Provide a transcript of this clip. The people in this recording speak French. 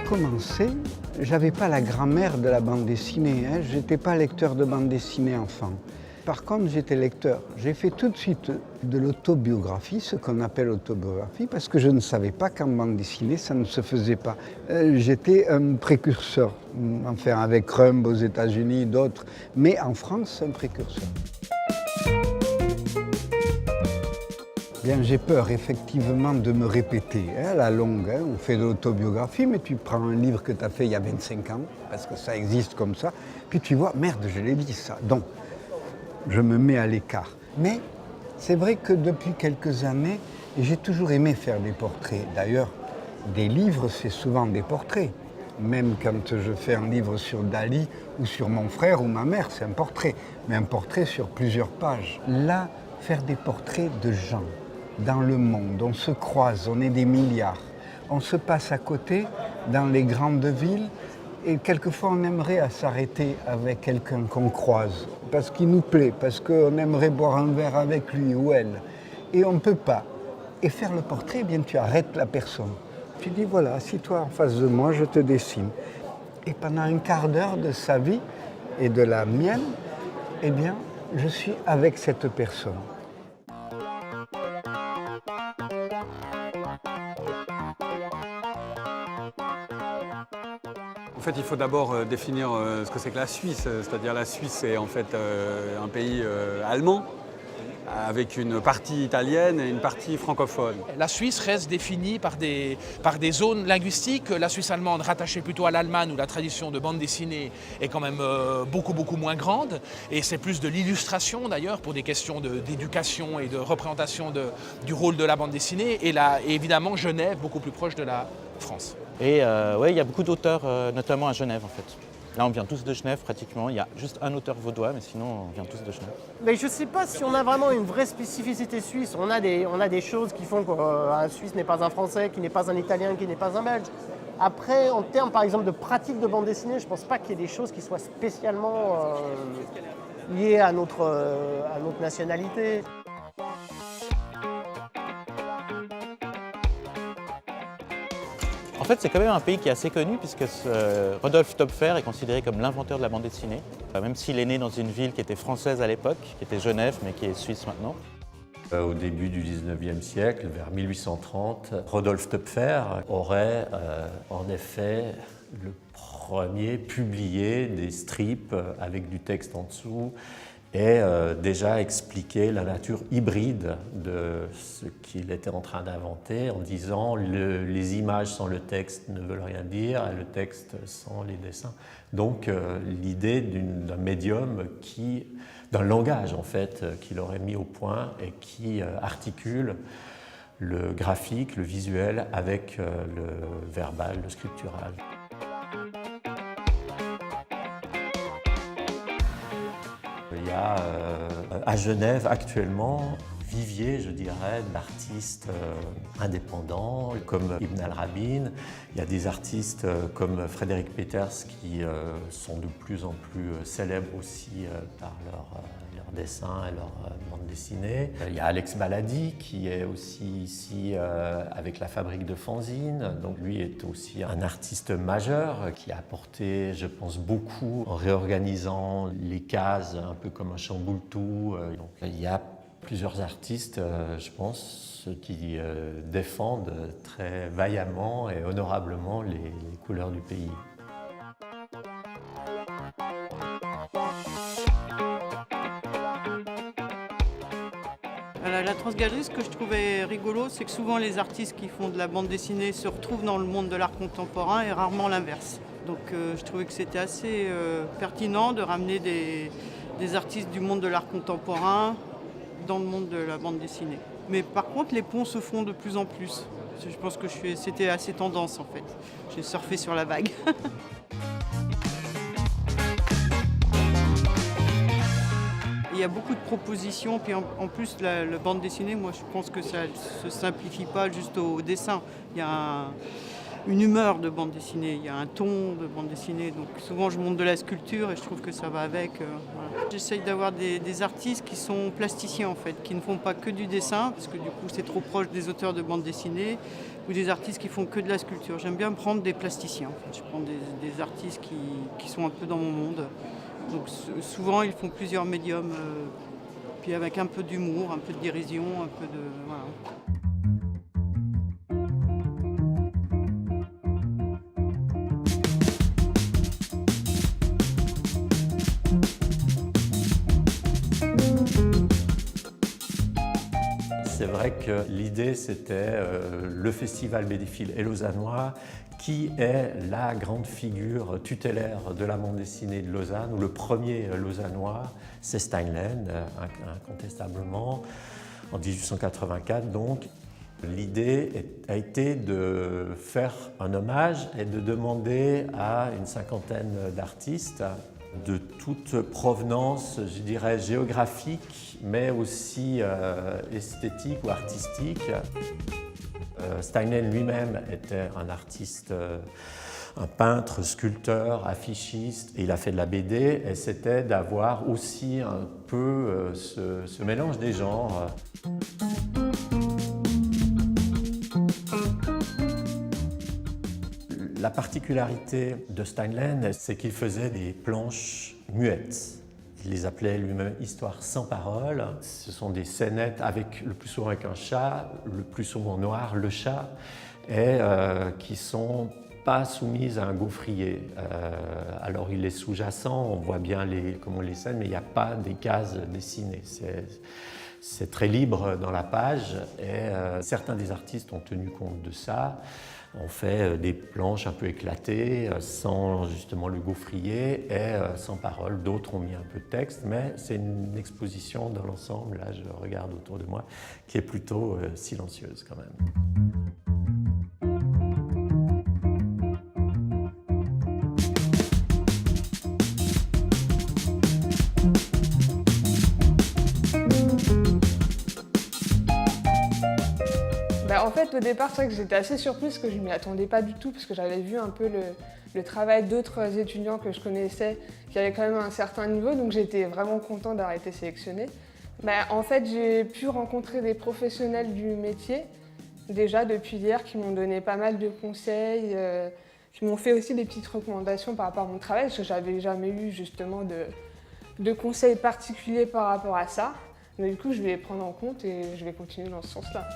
commencé, j'avais pas la grammaire de la bande dessinée. J'étais pas lecteur de bande dessinée enfant. Par contre, j'étais lecteur. J'ai fait tout de suite de l'autobiographie, ce qu'on appelle autobiographie, parce que je ne savais pas qu'en bande dessinée, ça ne se faisait pas. J'étais un précurseur, enfin avec Crumb aux États-Unis, d'autres, mais en France, un précurseur. Bien, j'ai peur effectivement de me répéter. À la longue, on fait de l'autobiographie, mais tu prends un livre que tu as fait il y a 25 ans, parce que ça existe comme ça, puis tu vois, merde, je l'ai dit ça. Donc, je me mets à l'écart. Mais c'est vrai que depuis quelques années, j'ai toujours aimé faire des portraits. D'ailleurs, des livres, c'est souvent des portraits. Même quand je fais un livre sur Dali ou sur mon frère ou ma mère, c'est un portrait. Mais un portrait sur plusieurs pages. Là, faire des portraits de gens dans le monde, on se croise, on est des milliards. On se passe à côté dans les grandes villes et quelquefois on aimerait à s'arrêter avec quelqu'un qu'on croise parce qu'il nous plaît, parce qu'on aimerait boire un verre avec lui ou elle. Et on ne peut pas. Et faire le portrait, eh bien tu arrêtes la personne. Tu dis voilà, assis-toi en face de moi, je te dessine. Et pendant un quart d'heure de sa vie et de la mienne, eh bien je suis avec cette personne. En fait, il faut d'abord définir ce que c'est que la Suisse. C'est-à-dire la Suisse, c'est en fait un pays allemand, avec une partie italienne et une partie francophone. La Suisse reste définie par des zones linguistiques. La Suisse allemande, rattachée plutôt à l'Allemagne, où la tradition de bande dessinée est quand même beaucoup moins grande. Et c'est plus de l'illustration d'ailleurs, pour des questions d'éducation et de représentation du rôle de la bande dessinée. Et évidemment, Genève, beaucoup plus proche de la France. Et ouais, il y a beaucoup d'auteurs, notamment à Genève en fait. Là, on vient tous de Genève pratiquement. Il y a juste un auteur vaudois, mais sinon, on vient tous de Genève. Mais je ne sais pas si on a vraiment une vraie spécificité suisse. On a des choses qui font qu'un Suisse n'est pas un Français, qui n'est pas un Italien, qui n'est pas un Belge. Après, en termes, par exemple, de pratique de bande dessinée, je ne pense pas qu'il y ait des choses qui soient spécialement liées à notre nationalité. En fait, c'est quand même un pays qui est assez connu puisque Rodolphe Töpffer est considéré comme l'inventeur de la bande dessinée. Même s'il est né dans une ville qui était française à l'époque, qui était Genève, mais qui est suisse maintenant. Au début du 19e siècle, vers 1830, Rodolphe Töpffer aurait en effet le premier publié des strips avec du texte en dessous et déjà expliqué la nature hybride de ce qu'il était en train d'inventer en disant les images sans le texte ne veulent rien dire et le texte sans les dessins. Donc l'idée d'un médium d'un langage en fait qu'il aurait mis au point et qui articule le graphique, le visuel avec le verbal, le scriptural. Il y a à Genève actuellement vivier, je dirais, d'artistes indépendants comme Ibn Al-Rabin. Il y a des artistes comme Frédéric Peters qui sont de plus en plus célèbres aussi par leurs dessins et leurs bandes dessinées. Il y a Alex Baladi qui est aussi ici avec la fabrique de fanzines. Donc lui est aussi un artiste majeur qui a apporté, je pense, beaucoup en réorganisant les cases un peu comme un chamboule-tout. Donc il y a plusieurs artistes, je pense, qui défendent très vaillamment et honorablement les couleurs du pays. La transgalerie, ce que je trouvais rigolo, c'est que souvent les artistes qui font de la bande dessinée se retrouvent dans le monde de l'art contemporain et rarement l'inverse. Donc je trouvais que c'était assez pertinent de ramener des artistes du monde de l'art contemporain dans le monde de la bande dessinée. Mais par contre, les ponts se font de plus en plus. Je pense que c'était assez tendance en fait. J'ai surfé sur la vague. Il y a beaucoup de propositions, puis en plus la bande dessinée, moi je pense que ça ne se simplifie pas juste au dessin. Il y a une humeur de bande dessinée, il y a un ton de bande dessinée. Donc souvent je monte de la sculpture et je trouve que ça va avec. Voilà. J'essaye d'avoir des artistes qui sont plasticiens en fait, qui ne font pas que du dessin, parce que du coup c'est trop proche des auteurs de bande dessinée, ou des artistes qui font que de la sculpture. J'aime bien prendre des plasticiens en fait. Je prends des artistes qui sont un peu dans mon monde. Donc souvent ils font plusieurs médiums, puis avec un peu d'humour, un peu de dérision, un peu de... Voilà. C'est vrai que l'idée, c'était le Festival Bédéphile et Lausannois, qui est la grande figure tutélaire de la bande dessinée de Lausanne, où le premier lausannois, c'est Steinlen, incontestablement, en 1884 donc. L'idée a été de faire un hommage et de demander à une cinquantaine d'artistes de toute provenance, je dirais, géographique, mais aussi esthétique ou artistique. Steinlen lui-même était un artiste, un peintre, sculpteur, affichiste, et il a fait de la BD, et c'était d'avoir aussi un peu ce mélange des genres. La particularité de Steinlen, c'est qu'il faisait des planches muettes. Il les appelait lui-même « histoires sans parole ». Ce sont des scénettes avec, le plus souvent avec un chat, le plus souvent noir, le chat, et qui ne sont pas soumises à un gaufrier. Alors il est sous-jacent, on voit bien comment les scènes, mais il n'y a pas des cases dessinées. C'est très libre dans la page, et certains des artistes ont tenu compte de ça. On fait des planches un peu éclatées, sans justement le gaufrier et sans parole. D'autres ont mis un peu de texte, mais c'est une exposition dans l'ensemble, là je regarde autour de moi, qui est plutôt silencieuse quand même. En fait, au départ, c'est vrai que j'étais assez surprise parce que je ne m'y attendais pas du tout, parce que j'avais vu un peu le travail d'autres étudiants que je connaissais qui avaient quand même un certain niveau, donc j'étais vraiment contente d'avoir été sélectionnée. En fait, j'ai pu rencontrer des professionnels du métier, déjà depuis hier, qui m'ont donné pas mal de conseils, qui m'ont fait aussi des petites recommandations par rapport à mon travail, parce que j'avais jamais eu justement de conseils particuliers par rapport à ça. Mais du coup, je vais les prendre en compte et je vais continuer dans ce sens-là.